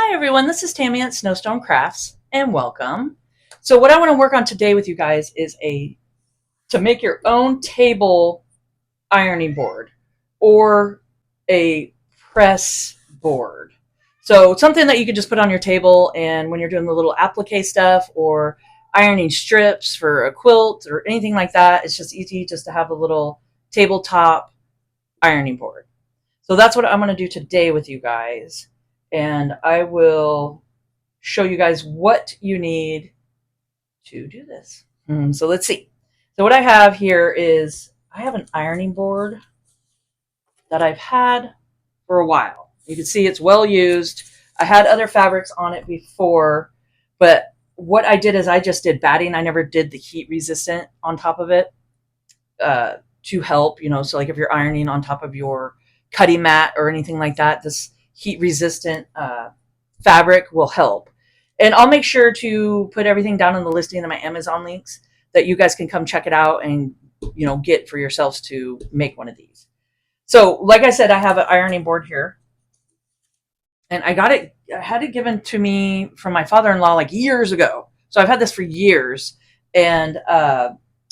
Hi everyone, this is Tammy at Snowstone Crafts and welcome. So what I want to work on today with you guys is to make your own table ironing board or a press board. So something that you could just put on your table, and when you're doing the little applique stuff or ironing strips for a quilt or anything like that, it's just easy just to have a little tabletop ironing board. So that's what I'm going to do today with you guys. And I will show you guys what you need to do this. So let's see. So what I have here is I have an ironing board that I've had for a while. You can see it's well used. I had other fabrics on it before, but what I did is I just did batting. I never did the heat resistant on top of it to help, so like if you're ironing on top of your cutting mat or anything like that, this heat resistant fabric will help. And I'll make sure to put everything down in the listing of my Amazon links that you guys can come check it out and get for yourselves to make one of these. So like I said, I have an ironing board here, and I had it given to me from my father-in-law like years ago. So I've had this for years, and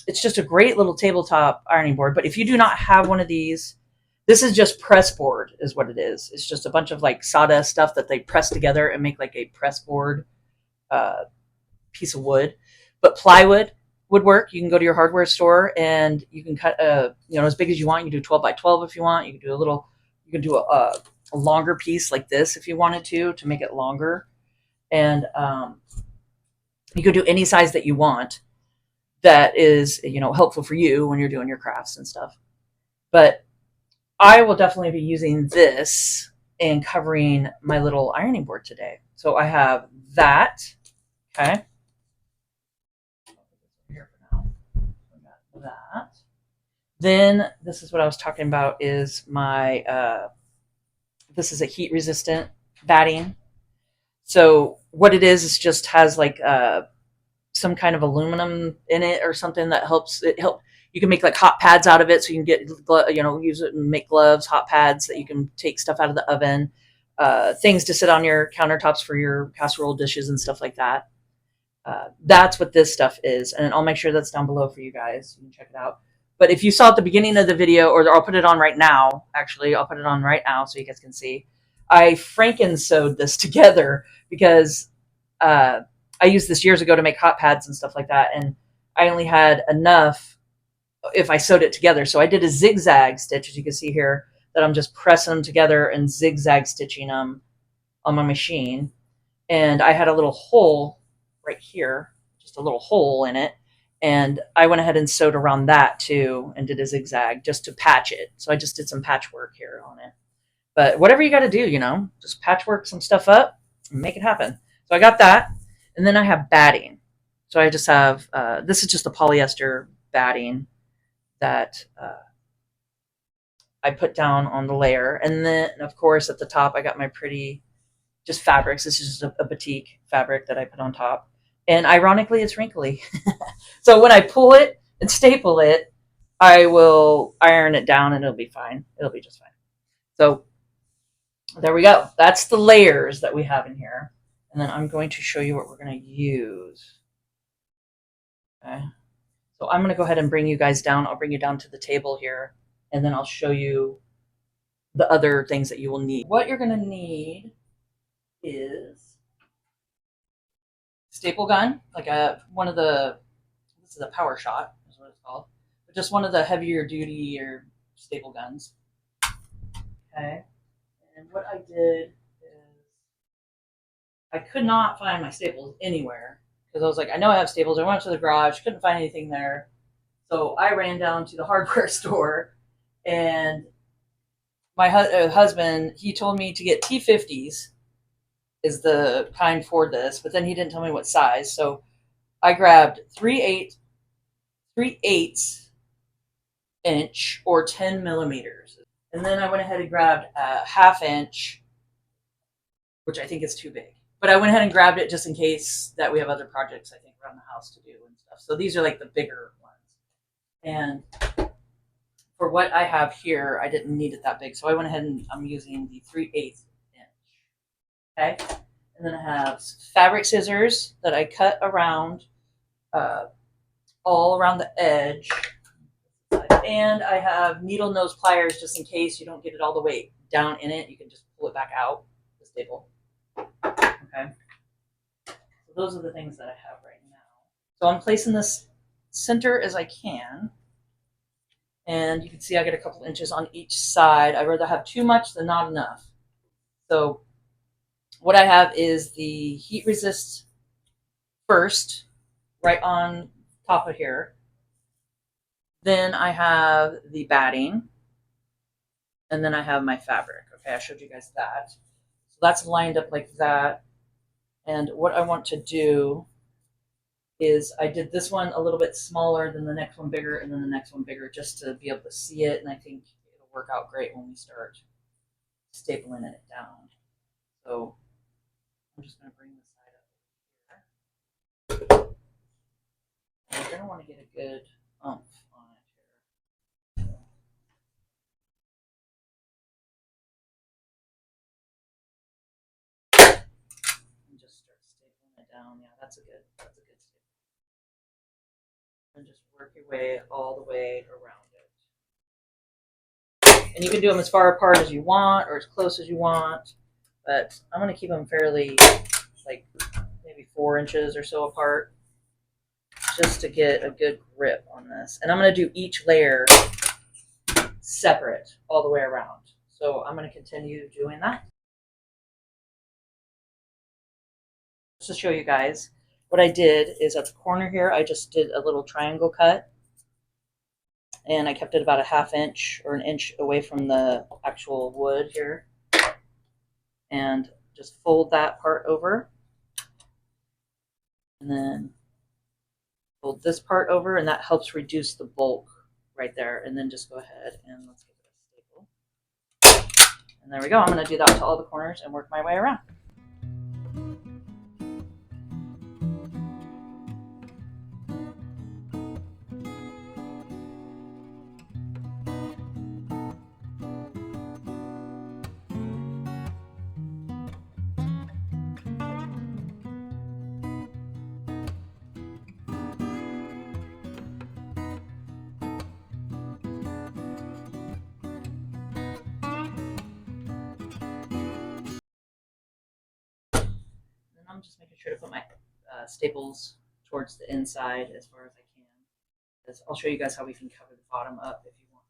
it's just a great little tabletop ironing board. But if you do not have one of these, this is just press board is what it is. It's just a bunch of like sawdust stuff that they press together and make like a press board piece of wood. But plywood would work. You can go to your hardware store and you can cut as big as you want. You can do 12 by 12 if you want. You can do a longer piece like this if you wanted to make it longer. And you could do any size that you want that is helpful for you when you're doing your crafts and stuff. But I will definitely be using this and covering my little ironing board today. So I have that. Okay. Here for now. I got that. Then this is what I was talking about is my, this is a heat resistant batting. So what it is just has like some kind of aluminum in it or something that helps it help. You can make like hot pads out of it, so you can get use it and make gloves, hot pads that you can take stuff out of the oven, things to sit on your countertops for your casserole dishes and stuff like that. That's what this stuff is, and I'll make sure that's down below for you guys. You can check it out. But if you saw at the beginning of the video, or I'll put it on right now. Actually, I'll put it on right now so you guys can see. I Franken sewed this together because I used this years ago to make hot pads and stuff like that, and I only had enough if I sewed it together. So I did a zigzag stitch, as you can see here, that I'm just pressing them together and zigzag stitching them on my machine. And I had a little hole right here, just a little hole in it. And I went ahead and sewed around that too and did a zigzag just to patch it. So I just did some patchwork here on it. But whatever you got to do, just patchwork some stuff up and make it happen. So I got that. And then I have batting. So I just have, this is just a polyester batting that I put down on the layer. And then, of course, at the top, I got my pretty just fabrics. This is just a batik fabric that I put on top. And ironically, it's wrinkly. So when I pull it and staple it, I will iron it down and it'll be fine. It'll be just fine. So there we go. That's the layers that we have in here. And then I'm going to show you what we're going to use. Okay. So I'm going to go ahead and bring you guys down. I'll bring you down to the table here, and then I'll show you the other things that you will need. What you're going to need is staple gun, like this is a power shot, is what it's called, but just one of the heavier duty or staple guns. Okay. And what I did is I could not find my staples anywhere. Because I was like, I know I have staples. I went to the garage, couldn't find anything there. So I ran down to the hardware store, and my husband, he told me to get T50s is the kind for this, but then he didn't tell me what size. So I grabbed 3/8 inch or 10 millimeters. And then I went ahead and grabbed a 1/2 inch, which I think is too big. But I went ahead and grabbed it just in case that we have other projects, I think, around the house to do and stuff. So these are like the bigger ones. And for what I have here, I didn't need it that big. So I went ahead and I'm using the 3/8 inch. Okay. And then I have fabric scissors that I cut around, uh, all around the edge. And I have needle nose pliers just in case you don't get it all the way down in it. You can just pull it back out the staple. Okay. So those are the things that I have right now. So I'm placing this center as I can. And you can see I get a couple inches on each side. I'd rather have too much than not enough. So what I have is the heat resist first, right on top of here. Then I have the batting. And then I have my fabric. Okay, I showed you guys that. So that's lined up like that. And what I want to do is I did this one a little bit smaller, than the next one bigger, and then the next one bigger, just to be able to see it. And I think it'll work out great when we start stapling it down. So I'm just going to bring this side up here. And you're going to want to get a good oomph on it here. And just start stapling it down. Yeah, that's a good staple. And just work your way all the way around it. And you can do them as far apart as you want or as close as you want, but I'm going to keep them fairly, like maybe 4 inches or so apart, just to get a good grip on this. And I'm going to do each layer separate all the way around. So I'm going to continue doing that. Just to show you guys, what I did is at the corner here, I just did a little triangle cut. And I kept it about a 1/2 inch or 1 inch away from the actual wood here. And just fold that part over. And then fold this part over, and that helps reduce the bulk right there. And then just go ahead and let's give it a staple. And there we go. I'm going to do that to all the corners and work my way around. And I'm just making sure to put my staples towards the inside as far as I can. I'll show you guys how we can cover the bottom up if you want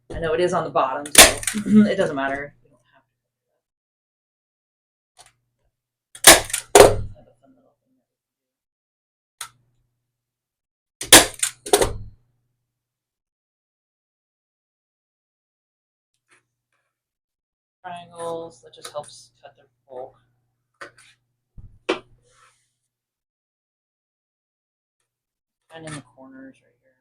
to. I know it is on the bottom, so it doesn't matter. You don't have to. I have a fun little thing. Triangles, that just helps cut the bulk. And in the corners right here.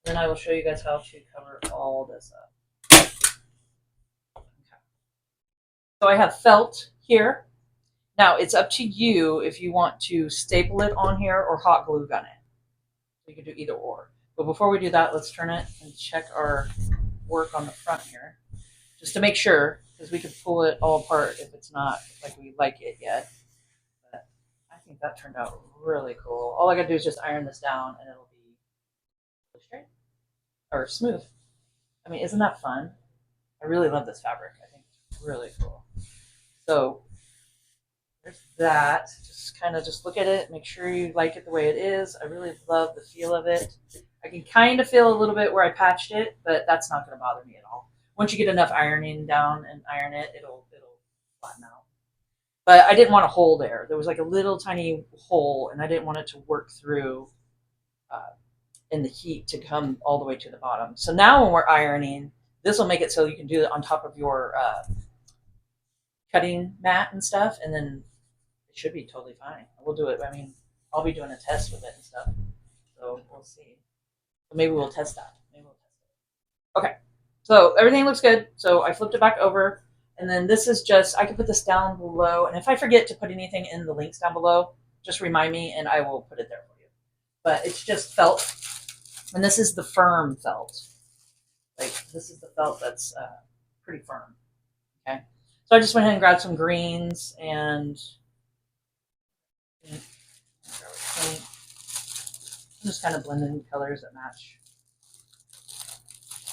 Then I will show you guys how to cover all this up. Okay. So I have felt here. Now it's up to you if you want to staple it on here or hot glue gun it. So you can do either or. But before we do that, let's turn it and check our work on the front here, just to make sure, because we could pull it all apart if it's not like we like it yet. But I think that turned out really cool. All I gotta do is just iron this down and it'll be straight or smooth. I mean, isn't that fun? I really love this fabric. I think it's really cool. So there's that. Just kind of just look at it, make sure you like it the way it is. I really love the feel of it. I can kind of feel a little bit where I patched it, but that's not going to bother me at all. Once you get enough ironing down and iron it, it'll flatten out. But I didn't want a hole there. There was like a little tiny hole, and I didn't want it to work through in the heat to come all the way to the bottom. So now when we're ironing, this will make it so you can do it on top of your cutting mat and stuff, and then it should be totally fine. We'll do it. I mean, I'll be doing a test with it and stuff. So we'll see. So maybe we'll test that. Maybe we'll test it. Okay. So everything looks good. So I flipped it back over. And then this is just, I can put this down below. And if I forget to put anything in the links down below, just remind me and I will put it there for you. But it's just felt. And this is the firm felt. Like this is the felt that's pretty firm. Okay. So I just went ahead and grabbed some greens and just kind of blending colors that match.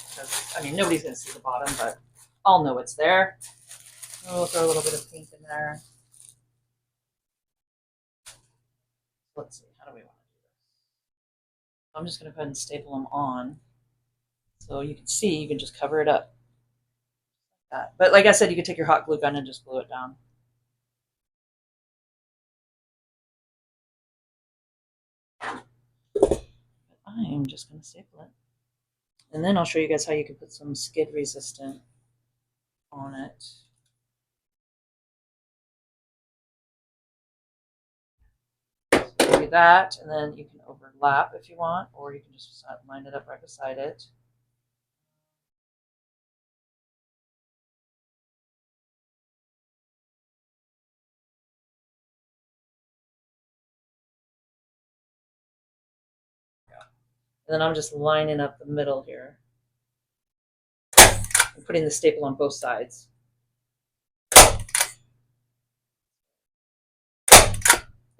Because, I mean, nobody's going to see the bottom, but I'll know it's there. We'll throw a little bit of pink in there. Let's see, how do we want to do this? I'm just going to go ahead and staple them on. So you can see, you can just cover it up. Like that. But like I said, you could take your hot glue gun and just glue it down. But I am just going to staple it. And then I'll show you guys how you can put some skid resistant on it. So do that, and then you can overlap if you want, or you can just line it up right beside it. And then I'm just lining up the middle here. I'm putting the staple on both sides.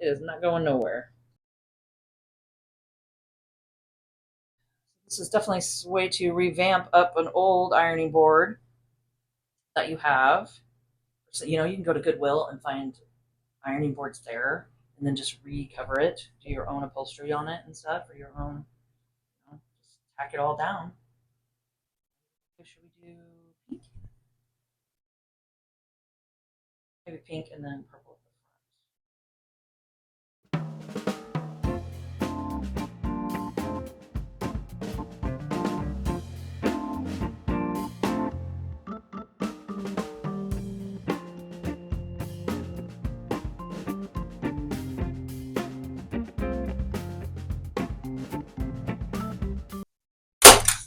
It is not going nowhere. This is definitely a way to revamp up an old ironing board that you have. So, you know, you can go to Goodwill and find ironing boards there and then just recover it, do your own upholstery on it and stuff, or your own, you know, just tack it all down. Should we do pink? Maybe pink and then purple at the front.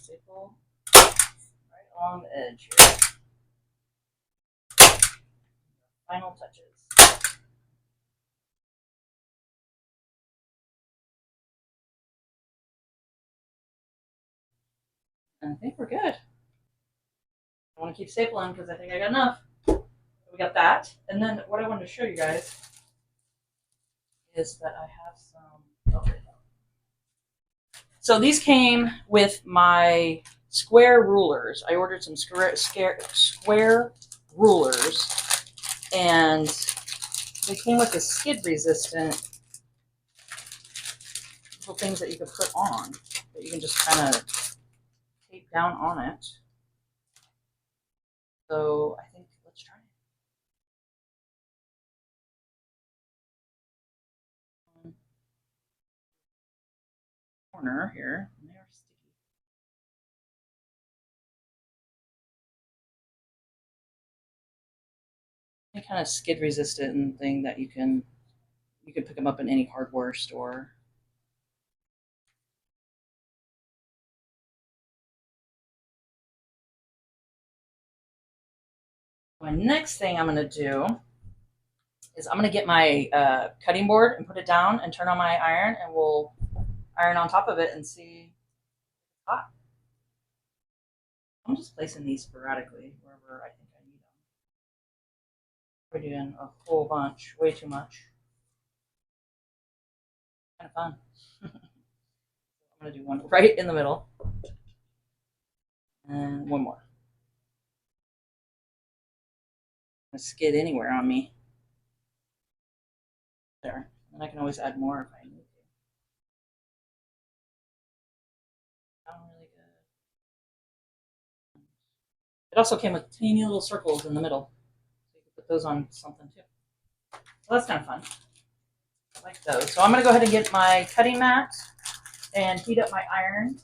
Staple right on the edge here. Final touches. And I think we're good. I want to keep stapling because I think I got enough. We got that. And then what I wanted to show you guys is that I have some. Oh, so these came with my square rulers. I ordered some square rulers, and they came with the skid resistant little things that you can put on that you can just kind of tape down on it. So I think let's try it. Corner here, and they are sticky. Any kind of skid resistant thing that you can pick them up in any hardware store. My next thing I'm going to do is I'm going to get my cutting board and put it down and turn on my iron, and we'll iron on top of it and see if it's hot. I'm just placing these sporadically wherever I think I need them. We're doing a whole bunch, way too much. Kind of fun. I'm going to do one right in the middle. And one more. I'm going to skid anywhere on me. There. And I can always add more if I need to. Sound really good. It also came with teeny little circles in the middle. So you can put those on something too. So that's kind of fun. I like those. So I'm going to go ahead and get my cutting mat and heat up my iron,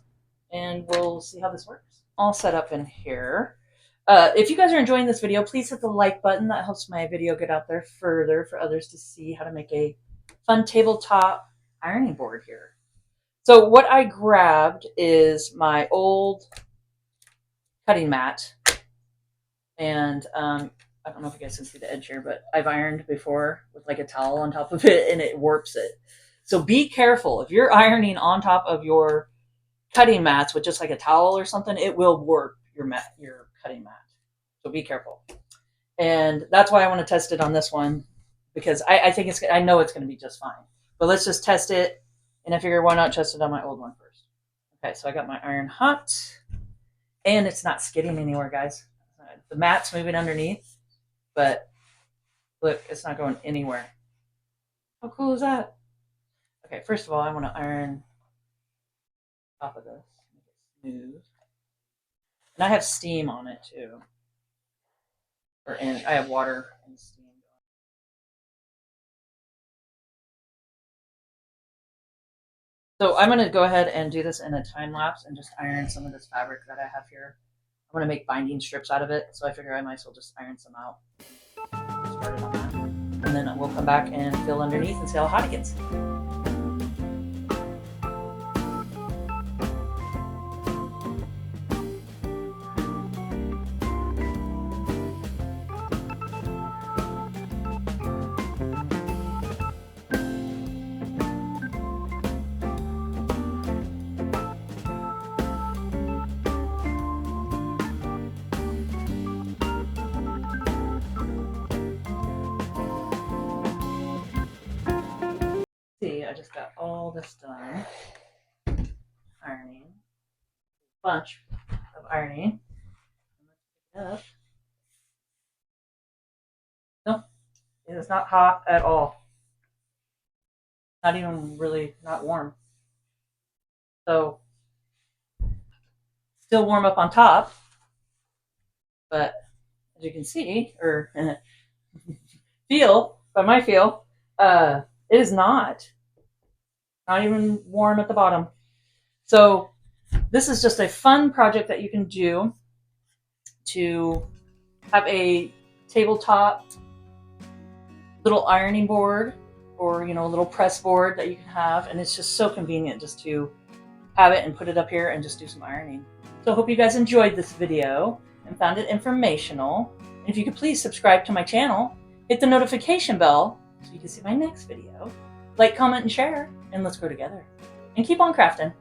and we'll see how this works. All set up in here. If you guys are enjoying this video, please hit the like button. That helps my video get out there further for others to see how to make a fun tabletop ironing board here. So what I grabbed is my old cutting mat, and I don't know if you guys can see the edge here, but I've ironed before with like a towel on top of it, and it warps it. So be careful if you're ironing on top of your cutting mats with just like a towel or something. It will warp your cutting mat. So be careful. And that's why I want to test it on this one, because I think I know it's going to be just fine. But let's just test it, and I figure why not test it on my old one first. Okay, so I got my iron hot, and it's not skidding anywhere, guys. The mat's moving underneath, but look, it's not going anywhere. How cool is that? Okay, first of all, I want to iron top of this, make it smooth. And I have steam on it too. I have water and steam. So I'm going to go ahead and do this in a time lapse and just iron some of this fabric that I have here. I'm going to make binding strips out of it, so I figure I might as well just iron some out. Started on that. And then we'll come back and fill underneath and see how hot it gets. See, I just got all this done. Ironing. Bunch of ironing. Let's pick it up. Nope, it is not hot at all. Not even really not warm. So still warm up on top, but as you can see, or feel, by my feel, it is not even warm at the bottom. So this is just a fun project that you can do to have a tabletop little ironing board, or a little press board that you can have, and it's just so convenient just to have it and put it up here and just do some ironing. So I hope you guys enjoyed this video and found it informational. And if you could please subscribe to my channel, hit the notification bell so you can see my next video, like, comment, and share, and let's grow together. And keep on crafting.